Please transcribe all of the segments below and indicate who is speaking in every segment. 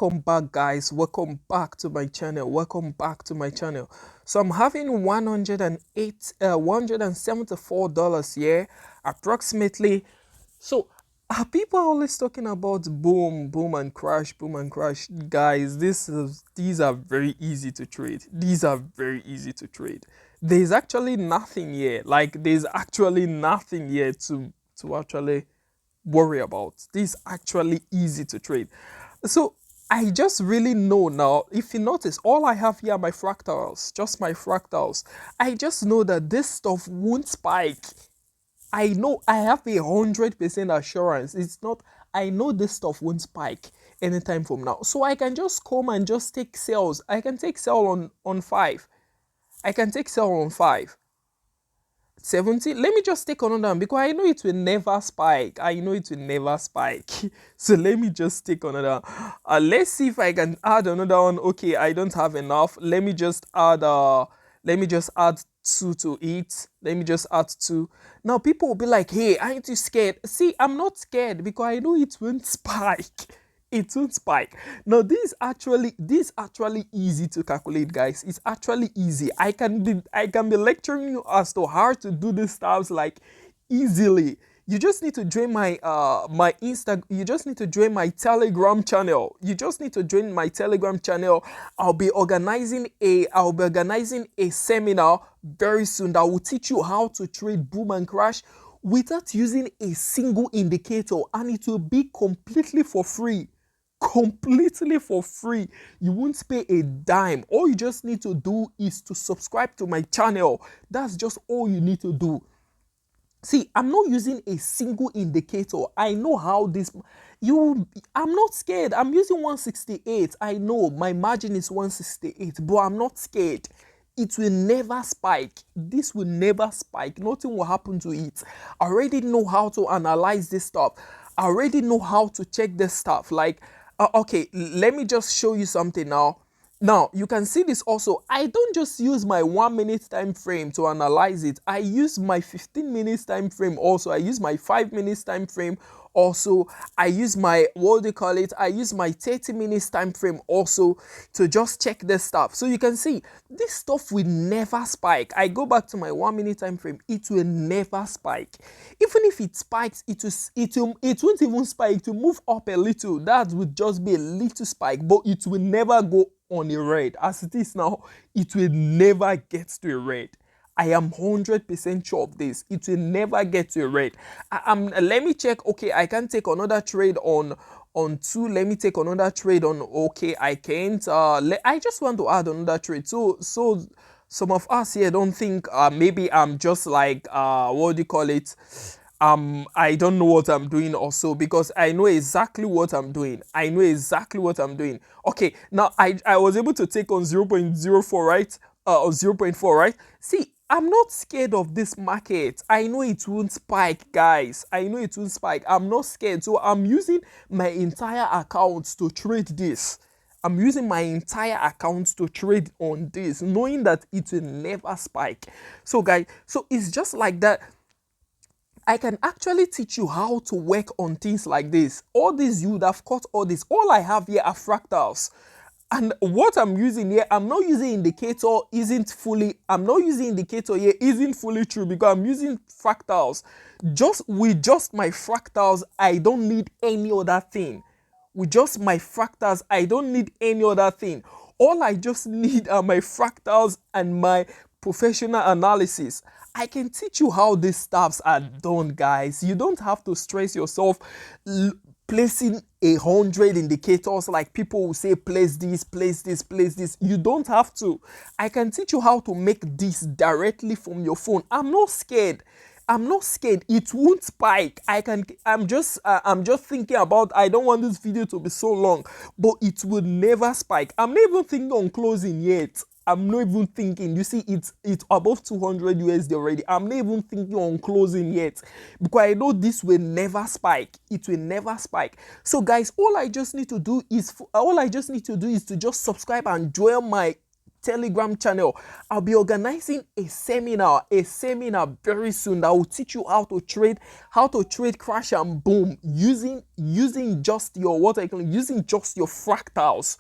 Speaker 1: welcome back, guys. Welcome back to my channel. Welcome back to my channel. So I'm having 174 dollars here, approximately. So people are always talking about boom, boom and crash, boom and crash. Guys, these are very easy to trade. These are very easy to trade. There's actually nothing here. Like there's actually nothing here to actually worry about. This is actually easy to trade. So I just really know now, if you notice, all I have here are my fractals, just my fractals. I just know that this stuff won't spike. I know I have 100% assurance. It's not, I know this stuff won't spike anytime from now. So I can just come and just take sales. I can take sell on 5. I can take sell on 5. 70. Let me just take another one because I know it will never spike. I know it will never spike. So let me just take another one. Let's see if I can add another one. Okay, I don't have enough. Let me just add 2 to it. Let me just add 2. Now people will be like, hey, aren't you scared? See, I'm not scared because I know it won't spike. It won't spike. Now this is actually easy to calculate, guys. It's actually easy. I can be lecturing you as to how to do these stuff like easily. You just need to join my you just need to join my Telegram channel. You just need to join my Telegram channel. I'll be organizing a seminar very soon that will teach you how to trade boom and crash without using a single indicator, and it will be completely for free. Completely for free. You won't pay a dime. All you just need to do is to subscribe to my channel. That's just all you need to do. See, I'm not using a single indicator. I know how I'm not scared. I'm using 168. I know my margin is 168, but I'm not scared. It will never spike. This will never spike. Nothing will happen to it. I already know how to analyze this stuff. I already know how to check this stuff. Like, okay, let me just show you something now. Now, you can see this also. I don't just use my 1 minute time frame to analyze it. I use my 15 minutes time frame also. I use my 5 minutes time frame also. I use my, I use my 30 minutes time frame also to just check this stuff. So you can see this stuff will never spike. I go back to my 1 minute time frame. It will never spike. Even if it spikes, it won't even spike. To move up a little, that would just be a little spike, but it will never go on a red. As it is now, it will never get to a red. I am 100% sure of this. It will never get to a red. Let me check. Okay, I can take another trade on 2. Let me take another trade on. Okay, I can't. I just want to add another trade. So some of us here don't think maybe I'm just like I don't know what I'm doing also, because I know exactly what I'm doing. I know exactly what I'm doing. Okay, now I was able to take on 0.04, right? Or 0.4, right? See, I'm not scared of this market. I know it won't spike, guys. I know it won't spike. I'm not scared. So I'm using my entire account to trade this. I'm using my entire account to trade on this, knowing that it will never spike. So guys, so it's just like that. I can actually teach you how to work on things like this. All this, you would have caught all this. All I have here are fractals. And what I'm using here, I'm not using indicator, I'm not using indicator here, isn't fully true, because I'm using fractals. With just my fractals, I don't need any other thing. With just my fractals, I don't need any other thing. All I just need are my fractals and my professional analysis. I can teach you how these stuffs are done, guys. You don't have to stress yourself placing 100 indicators like people will say place this, place this, place this. You don't have to. I can teach you how to make this directly from your phone. I'm not scared. I'm not scared. It won't spike. I'm just thinking about, I don't want this video to be so long, but it will never spike. I'm not even thinking on closing yet. I'm not even thinking. You see, it's above 200 USD already. I'm not even thinking on closing yet, because I know this will never spike. It will never spike. So guys, all I just need to do is to just subscribe and join my Telegram channel. I'll be organizing a seminar very soon that will teach you how to trade crash and boom using just your using just your fractals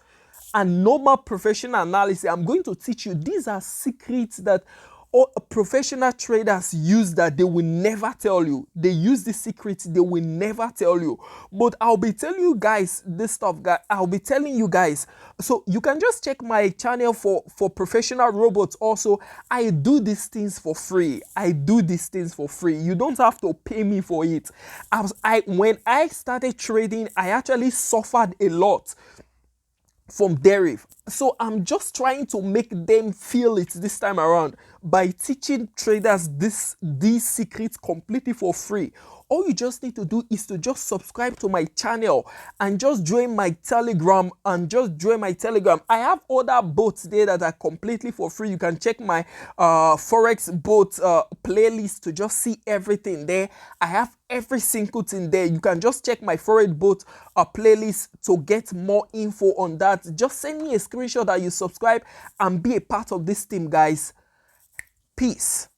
Speaker 1: and normal professional analysis. I'm going to teach you. These are secrets that all professional traders use that they will never tell you. They use the secrets they will never tell you. But I'll be telling you guys this stuff, guys. I'll be telling you guys. So you can just check my channel for professional robots. Also, I do these things for free. I do these things for free. You don't have to pay me for it. When I started trading, I actually suffered a lot from derive. So I'm just trying to make them feel it this time around by teaching traders these secrets completely for free. All you just need to do is to just subscribe to my channel and just join my Telegram I have other bots there that are completely for free. You can check my forex bot playlist to just see everything there. I have every single thing there. You can just check my forex bot playlist to get more info on that. Just send me a screenshot that you subscribe and be a part of this team, guys. Peace.